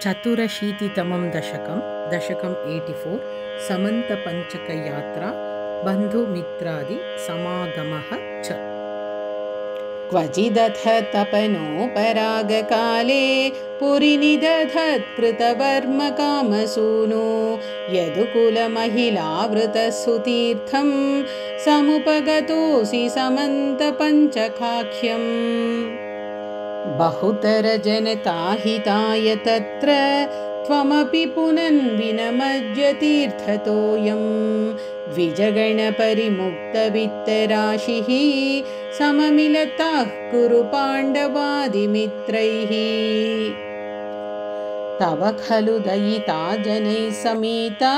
चतुरशीतितमं दशकं 84 समन्तपञ्चकयात्रा बन्धुमित्रादि समागमः च। क्वचिदथ तपनोपरागकाले पुरिनिदधत्कृतवर्मकामसूनो यदुकुलमहिलावृतसुतीर्थं समुपगतोऽसि समन्तपञ्चकाख्यम्। बहुतरजनताहिताय तत्र त्वमपि पुनन्विनमज्यतीर्थतोऽयं द्विजगणपरिमुक्तवित्तराशिः सममिलताः कुरु पाण्डवादिमित्रैः। तव खलु दयिता जनैः समेता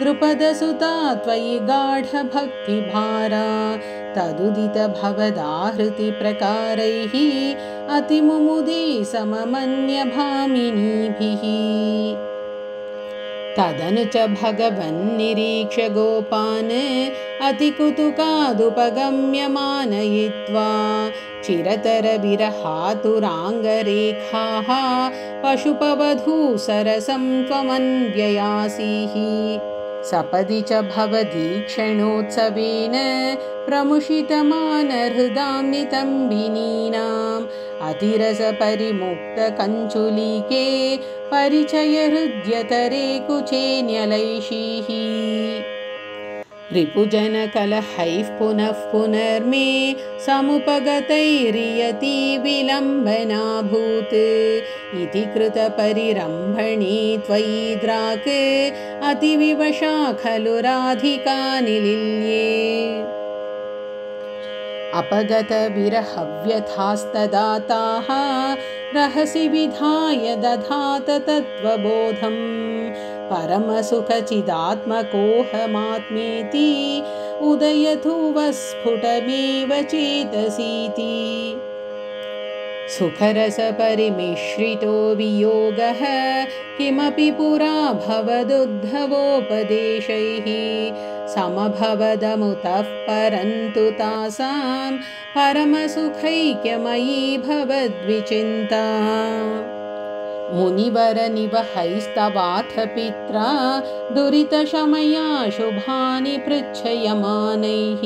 द्रुपदसुता त्वयि गाढभक्तिभारा तदुदित भवदाहृति प्रकारैः अतिमुमुदे सममन्यभामिनीभिः। तदनु च भगवन्निरीक्ष्य गोपान् अतिकुतुकादुपगम्य मानयित्वा चिरतरविरहातुराङ्गरेखाः पशुपवधूसरसं त्वमन्व्ययासीः। सपदि च भवदीक्षणोत्सवेन प्रमुषितमानहृदां नितम्बिनीनाम् अतिरसपरिमुक्तकञ्चुलीके परिचयहृद्यतरे कुचेन्यलैषीः। रिपुजनकलहैः पुनः पुनर्मे समुपगतैरियति विलम्बनाभूत् इति कृतपरिरम्भणे त्वयि द्राक् अतिविवशा खलु राधिका निलील्ये। अपगतविरहव्यथास्तदाताः रहसि विधाय दधात तत्त्वबोधं परमसुखचिदात्मकोऽहमात्मेति उदयतु वस्फुटमेव चेतसीति। सुखरसपरिमिश्रितो वियोगः किमपि पुरा भवदुद्धवोपदेशैः समभवदमुतः परन्तु तासां परमसुखैक्यमयी भवद्विचिन्ता। मुनिवरनिवहैस्तवाथ पित्रा दुरितशमया शुभानि पृच्छयमानैः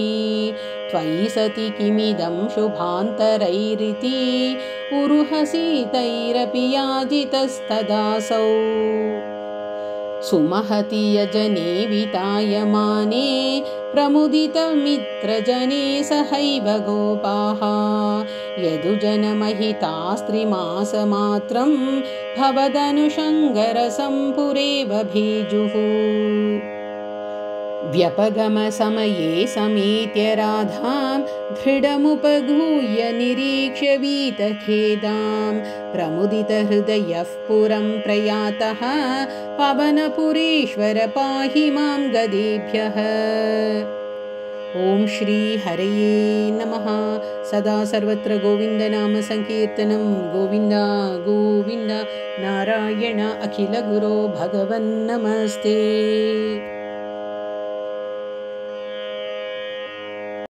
त्वयि सति किमिदं शुभान्तरैरिति उरुहसीतैरपि याजितस्तदासौ। सुमहति यजने वितायमाने प्रमुदितमित्रजने सहैव गोपाः यदुजनमहितास्त्रिमासमात्रं भवदनुषङ्गरसं पुरेव भेजुः। व्यपगमसमये समेत्य राधां दृढमुपगूह्य निरीक्ष्य वीतखेदां प्रमुदितहृदयः पुरं प्रयातः पवनपुरेश्वर पाहि मां गदेभ्यः। ॐ श्री हरये नमः। सदा सर्वत्र गोविन्दनाम संकीर्तनं गोविन्द गोविन्द नारायण अखिलगुरो भगवन् नमस्ते।